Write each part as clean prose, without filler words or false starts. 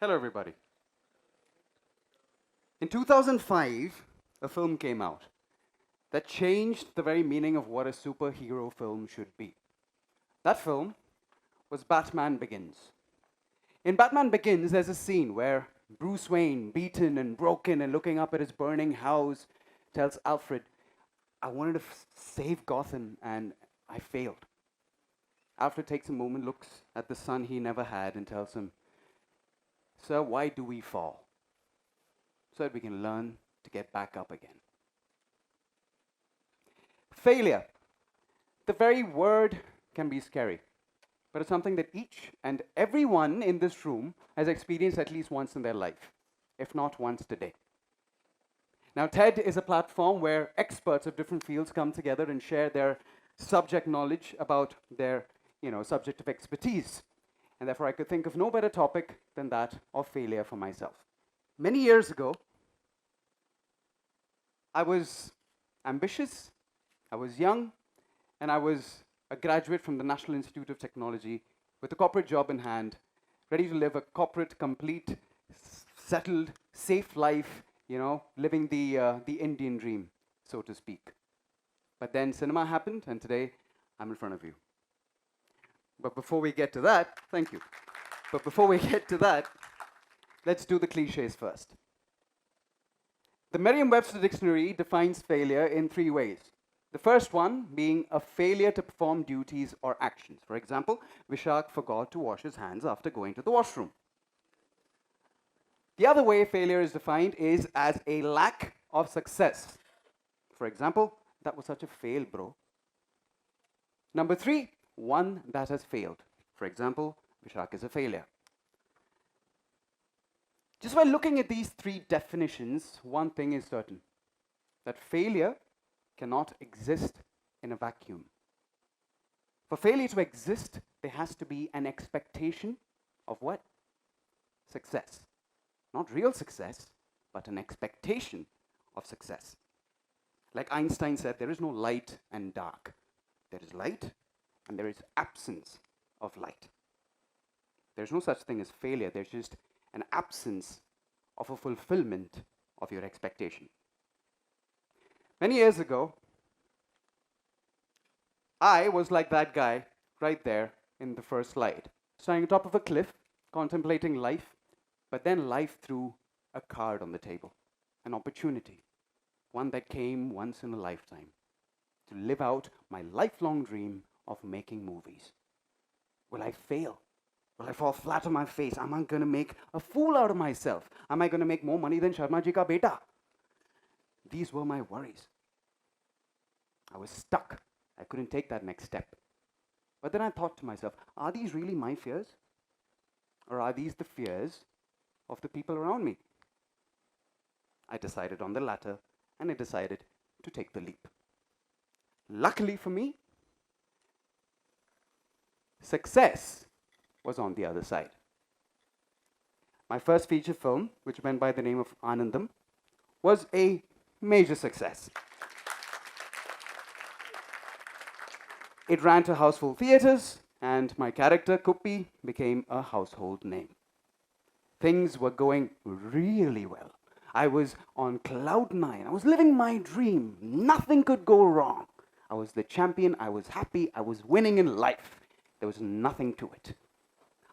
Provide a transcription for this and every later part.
Hello, everybody. In 2005, a film came out that changed the very meaning of what a superhero film should be. That film was Batman Begins. In Batman Begins, there's a scene where Bruce Wayne, beaten and broken and looking up at his burning house, tells Alfred, I wanted to save Gotham and I failed. Alfred takes a moment, looks at the son he never had, and tells him, Sir, why do we fall? So that we can learn to get back up again. Failure. The very word can be scary, but it's something that each and everyone in this room has experienced at least once in their life, if not once today. Now, TED is a platform where experts of different fields come together and share their subject knowledge about their subject of expertise. And therefore, I could think of no better topic than that of failure for myself. Many years ago, I was ambitious, I was young, and I was a graduate from the National Institute of Technology with a corporate job in hand, ready to live a corporate, complete, settled, safe life, living the Indian dream, so to speak. But then cinema happened, and today I'm in front of you. But before we get to that, thank you. But before we get to that, let's do the cliches first. The Merriam-Webster dictionary defines failure in 3 ways. The first one being a failure to perform duties or actions. For example, Vishak forgot to wash his hands after going to the washroom. The other way failure is defined is as a lack of success. For example, that was such a fail, bro. Number 3, one that has failed. For example, Vishak is a failure. Just by looking at these 3 definitions, one thing is certain, that failure cannot exist in a vacuum. For failure to exist, there has to be an expectation of what? Success. Not real success, but an expectation of success. Like Einstein said, there is no light and dark. There is light and there is absence of light. There's no such thing as failure. There's just an absence of a fulfillment of your expectation. Many years ago, I was like that guy right there in the first slide, standing on top of a cliff, contemplating life, but then life threw a card on the table, an opportunity, one that came once in a lifetime, to live out my lifelong dream of making movies. Will I fail? Will I fall flat on my face? Am I going to make a fool out of myself? Am I going to make more money than Sharma ji ka beta? These were my worries. I was stuck. I couldn't take that next step. But then I thought to myself, are these really my fears? Or are these the fears of the people around me? I decided on the latter, and I decided to take the leap. Luckily for me, success was on the other side. My first feature film, which went by the name of Aanandam, was a major success. It ran to houseful theaters, and my character, Kuppi, became a household name. Things were going really well. I was on cloud 9. I was living my dream. Nothing could go wrong. I was the champion. I was happy. I was winning in life. There was nothing to it.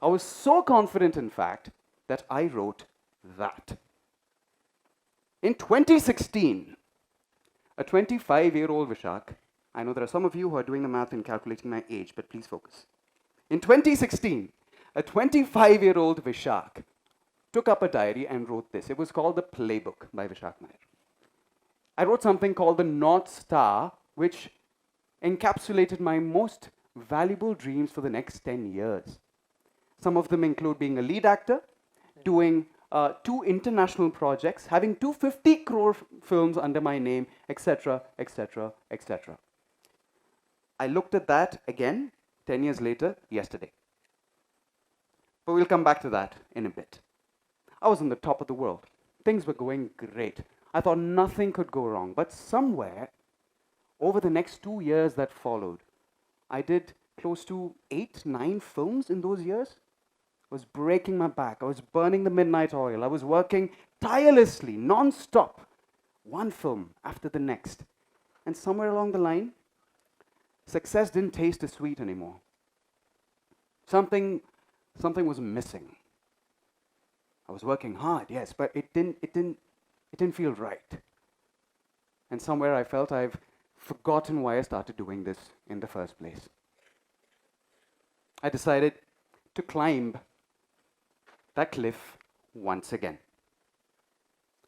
I was so confident, in fact, that I wrote that. In 2016, a 25-year-old Vishak, I know there are some of you who are doing the math and calculating my age, but please focus. In 2016, a 25-year-old Vishak took up a diary and wrote this. It was called The Playbook by Vishak Nair. I wrote something called the North Star, which encapsulated my most valuable dreams for the next 10 years. Some of them include being a lead actor, doing 2 international projects, having 250 crore films under my name, etc., etc., etc. I looked at that again 10 years later, yesterday. But we'll come back to that in a bit. I was on the top of the world. Things were going great. I thought nothing could go wrong. But somewhere, over the next 2 years that followed, I did close to 8, 9 films in those years. I was breaking my back. I was burning the midnight oil. I was working tirelessly, non-stop, one film after the next. And somewhere along the line, success didn't taste as sweet anymore. Something was missing. I was working hard, yes, but it didn't feel right. And somewhere I felt I've forgotten why I started doing this in the first place. I decided to climb that cliff once again.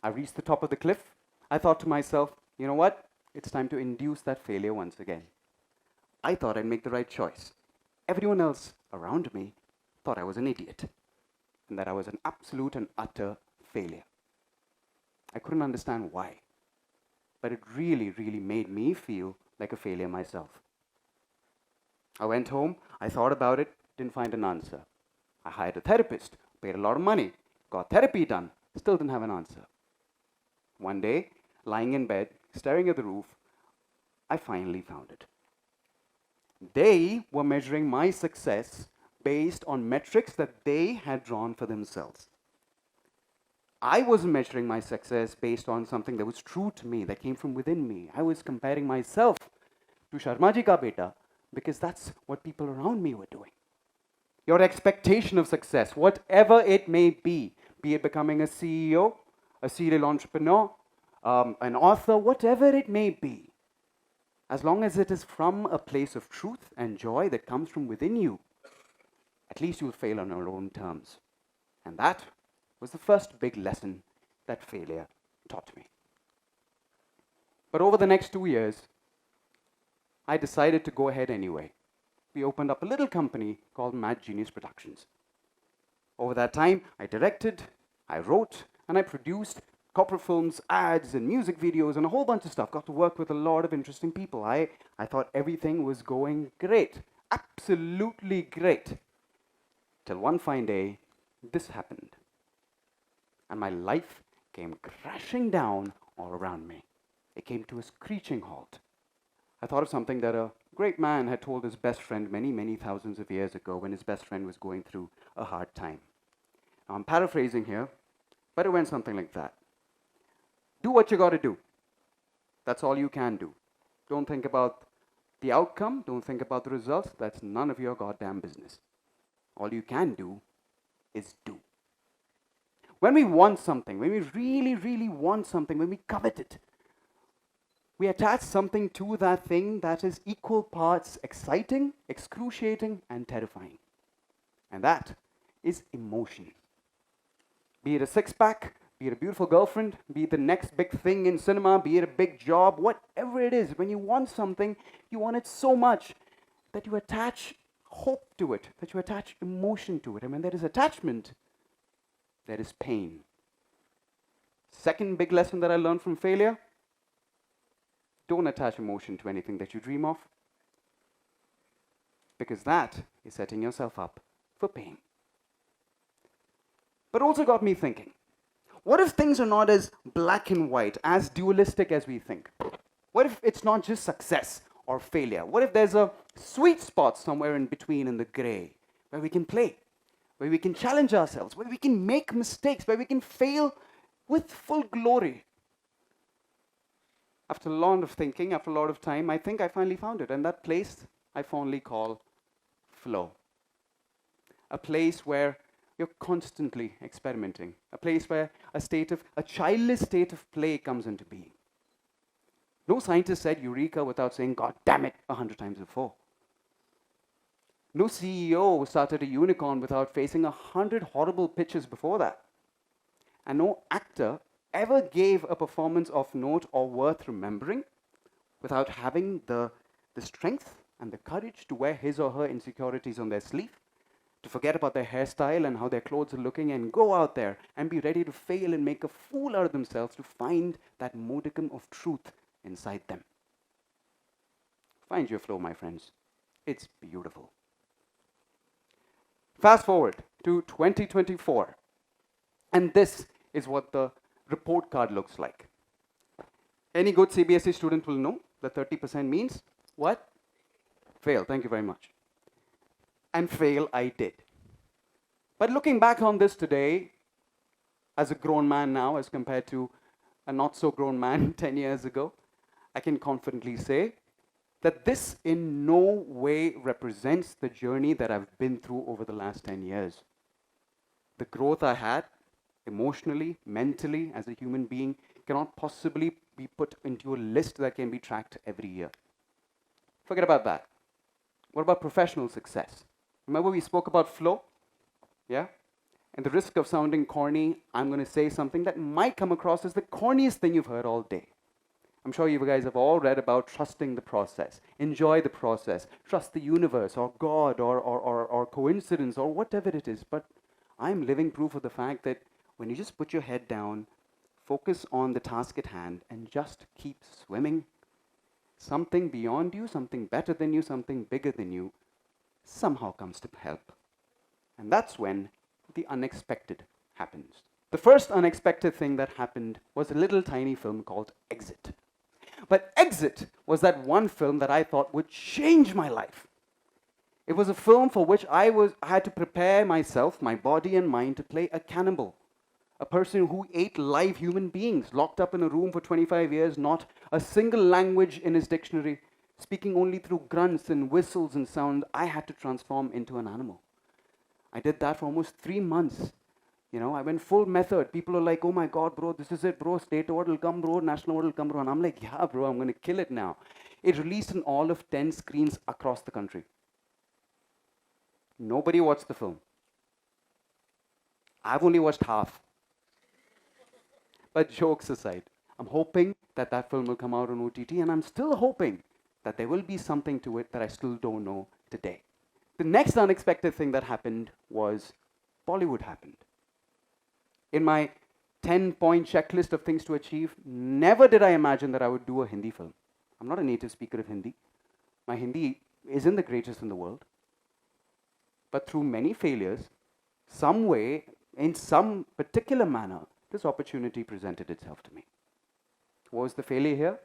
I reached the top of the cliff. I thought to myself, you know what? It's time to induce that failure once again. I thought I'd make the right choice. Everyone else around me thought I was an idiot and that I was an absolute and utter failure. I couldn't understand why, but it really, really made me feel like a failure myself. I went home, I thought about it, didn't find an answer. I hired a therapist, paid a lot of money, got therapy done, still didn't have an answer. One day, lying in bed, staring at the roof, I finally found it. They were measuring my success based on metrics that they had drawn for themselves. I wasn't measuring my success based on something that was true to me, that came from within me. I was comparing myself to Sharma ji ka beta because that's what people around me were doing. Your expectation of success, whatever it may be it becoming a CEO, a serial entrepreneur, an author, whatever it may be, as long as it is from a place of truth and joy that comes from within you, at least you'll fail on your own terms. And that was the first big lesson that failure taught me. But over the next 2 years, I decided to go ahead anyway. We opened up a little company called Mad Genius Productions. Over that time, I directed, I wrote, and I produced corporate films, ads, and music videos, and a whole bunch of stuff. Got to work with a lot of interesting people. I thought everything was going great. Absolutely great. Till one fine day, this happened. And my life came crashing down all around me. It came to a screeching halt. I thought of something that a great man had told his best friend many, many thousands of years ago when his best friend was going through a hard time. Now, I'm paraphrasing here, but it went something like that. Do what you got to do. That's all you can do. Don't think about the outcome. Don't think about the results. That's none of your goddamn business. All you can do is do. When we want something, when we really, really want something, when we covet it, we attach something to that thing that is equal parts exciting, excruciating, and terrifying. And that is emotion. Be it a six-pack, be it a beautiful girlfriend, be it the next big thing in cinema, be it a big job, whatever it is, when you want something, you want it so much that you attach hope to it, that you attach emotion to it. And when there is attachment, there is pain. Second big lesson that I learned from failure: don't attach emotion to anything that you dream of, because that is setting yourself up for pain. But also got me thinking, what if things are not as black and white, as dualistic as we think? What if it's not just success or failure? What if there's a sweet spot somewhere in between, in the gray, where we can play, where we can challenge ourselves, where we can make mistakes, where we can fail with full glory? After a lot of thinking, after a lot of time, I think I finally found it. And that place I fondly call flow. A place where you're constantly experimenting. A place where a childless state of play comes into being. No scientist said eureka without saying, God damn it, 100 times before. No CEO started a unicorn without facing 100 horrible pitches before that. And no actor ever gave a performance of note or worth remembering without having the strength and the courage to wear his or her insecurities on their sleeve, to forget about their hairstyle and how their clothes are looking, and go out there and be ready to fail and make a fool out of themselves to find that modicum of truth inside them. Find your flow, my friends. It's beautiful. Fast forward to 2024, and this is what the report card looks like. Any good CBSE student will know that 30% means what? Fail. Thank you very much. And fail I did. But looking back on this today, as a grown man now, as compared to a not so grown man 10 years ago, I can confidently say that this in no way represents the journey that I've been through over the last 10 years. The growth I had emotionally, mentally, as a human being cannot possibly be put into a list that can be tracked every year. Forget about that. What about professional success? Remember we spoke about flow? Yeah? And the risk of sounding corny, I'm going to say something that might come across as the corniest thing you've heard all day. I'm sure you guys have all read about trusting the process, enjoy the process, trust the universe or God or coincidence or whatever it is. But I'm living proof of the fact that when you just put your head down, focus on the task at hand, and just keep swimming, something beyond you, something better than you, something bigger than you, somehow comes to help. And that's when the unexpected happens. The first unexpected thing that happened was a little tiny film called Exit. But Exit was that one film that I thought would change my life. It was a film for which I had to prepare myself, my body and mind, to play a cannibal. A person who ate live human beings, locked up in a room for 25 years, not a single language in his dictionary, speaking only through grunts and whistles and sound. I had to transform into an animal. I did that for almost 3 months. You know, I went full method. People are like, oh my God, bro, this is it, bro. State award will come, bro. National award will come, bro. And I'm like, yeah, bro, I'm going to kill it now. It released in all of 10 screens across the country. Nobody watched the film. I've only watched half. But jokes aside, I'm hoping that that film will come out on OTT, and I'm still hoping that there will be something to it that I still don't know today. The next unexpected thing that happened was Bollywood happened. In my 10-point checklist of things to achieve, never did I imagine that I would do a Hindi film. I'm not a native speaker of Hindi. My Hindi isn't the greatest in the world. But through many failures, some way, in some particular manner, this opportunity presented itself to me. What was the failure here?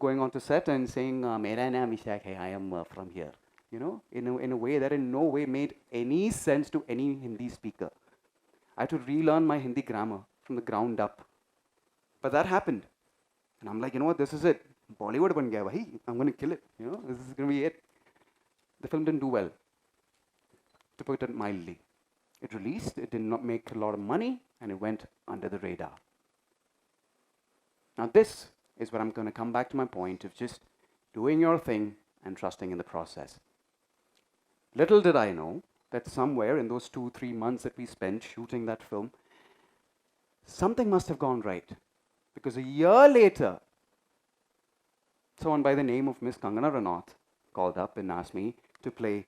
Going on to set and saying, Mera naam Vishak hai, I am from here. You know, in a way that in no way made any sense to any Hindi speaker. I had to relearn my Hindi grammar from the ground up. But that happened. And I'm like, you know what, this is it. Bollywood ban gaya bhai. I'm going to kill it. You know, this is going to be it. The film didn't do well, to put it mildly. It released, it did not make a lot of money, and it went under the radar. Now this is where I'm going to come back to my point of just doing your thing and trusting in the process. Little did I know that somewhere in those 2-3 months that we spent shooting that film, something must have gone right. Because a year later, someone by the name of Miss Kangana Ranaut called up and asked me to play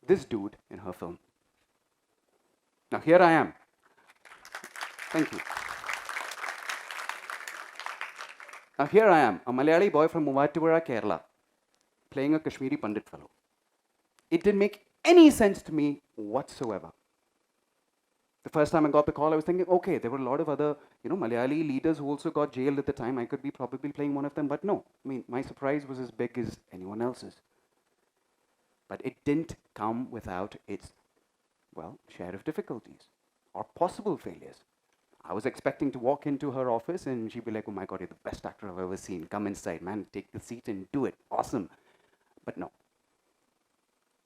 this dude in her film. Now here I am. Thank you. Now here I am, a Malayali boy from Muvattuvara, Kerala, playing a Kashmiri Pandit fellow. It didn't make any sense to me whatsoever. The first time I got the call, I was thinking, okay, there were a lot of other, Malayali leaders who also got jailed at the time. I could be probably playing one of them, but no. I mean, my surprise was as big as anyone else's. But it didn't come without its, share of difficulties or possible failures. I was expecting to walk into her office and she'd be like, oh my God, you're the best actor I've ever seen. Come inside, man, take the seat and do it. Awesome. But no.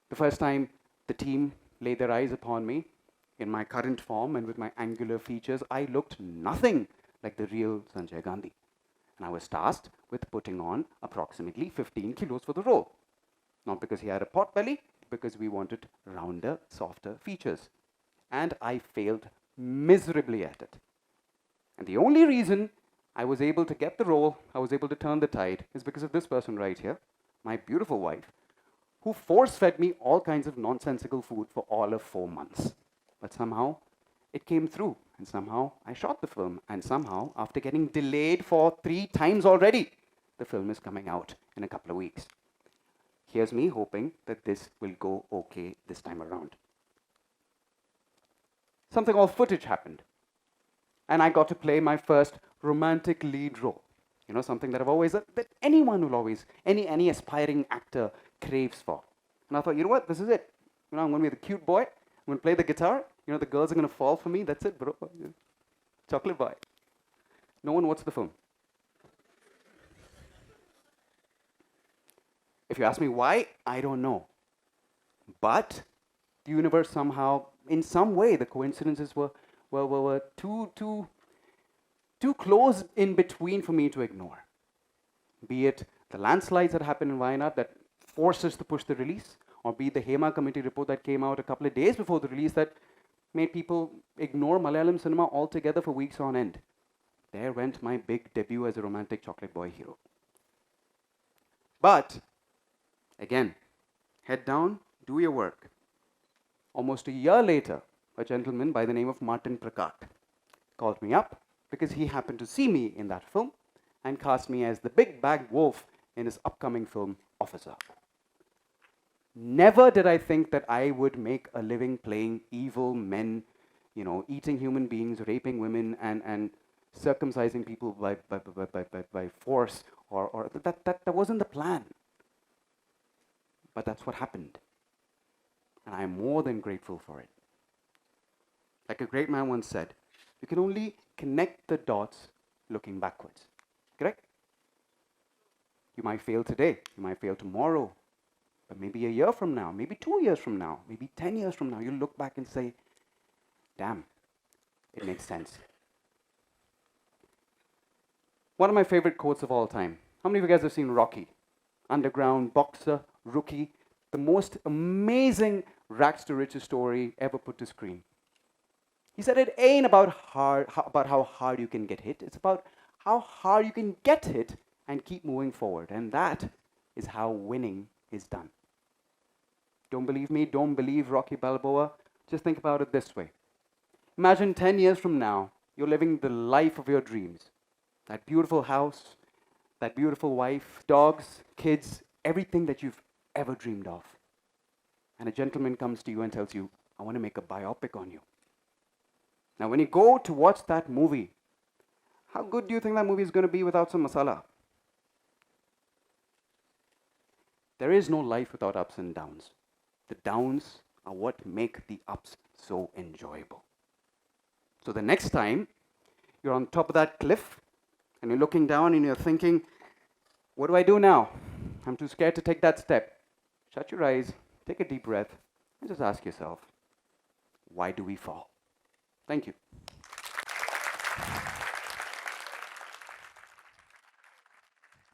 The first time the team laid their eyes upon me in my current form and with my angular features, I looked nothing like the real Sanjay Gandhi. And I was tasked with putting on approximately 15 kilos for the role. Not because he had a pot belly, because we wanted rounder, softer features. And I failed miserably at it. And the only reason I was able to get the role, I was able to turn the tide, is because of this person right here, my beautiful wife, who force-fed me all kinds of nonsensical food for all of 4 months. But somehow, it came through, and somehow I shot the film, and somehow, after getting delayed for 3 times already, the film is coming out in a couple of weeks. Here's me hoping that this will go okay this time around. Something all footage happened, and I got to play my first romantic lead role. Something that I've always, that anyone will always, any aspiring actor craves for. And I thought, you know what, this is it. I'm going to be the cute boy, I'm going to play the guitar, You know, the girls are going to fall for me. That's it, bro. Chocolate boy. No one watched the film. If you ask me why, I don't know. But the universe somehow, in some way, the coincidences were too close in between for me to ignore. Be it the landslides that happened in Wayanad that forced us to push the release, or be it the HEMA committee report that came out a couple of days before the release that made people ignore Malayalam cinema altogether for weeks on end. There went my big debut as a romantic chocolate boy hero. But, again, head down, do your work. Almost a year later, a gentleman by the name of Martin Prakat called me up because he happened to see me in that film and cast me as the big bad wolf in his upcoming film, Officer. Never did I think that I would make a living playing evil men, eating human beings, raping women, and circumcising people by force, or that wasn't the plan. But that's what happened. And I'm more than grateful for it. Like a great man once said, you can only connect the dots looking backwards. Correct? You might fail today, you might fail tomorrow, but maybe a year from now, maybe 2 years from now, maybe 10 years from now, you'll look back and say, damn, it makes sense. One of my favorite quotes of all time. How many of you guys have seen Rocky? Underground boxer, rookie, the most amazing rags to riches story ever put to screen. He said it ain't about how hard you can get hit. It's about how hard you can get hit and keep moving forward. And that is how winning is done. Don't believe me? Don't believe Rocky Balboa? Just think about it this way. Imagine 10 years from now, you're living the life of your dreams. That beautiful house, that beautiful wife, dogs, kids, everything that you've ever dreamed of. And a gentleman comes to you and tells you, I want to make a biopic on you. Now, when you go to watch that movie, how good do you think that movie is going to be without some masala? There is no life without ups and downs. The downs are what make the ups so enjoyable. So the next time you're on top of that cliff and you're looking down and you're thinking, what do I do now? I'm too scared to take that step. Shut your eyes, take a deep breath, and just ask yourself, why do we fall? Thank you.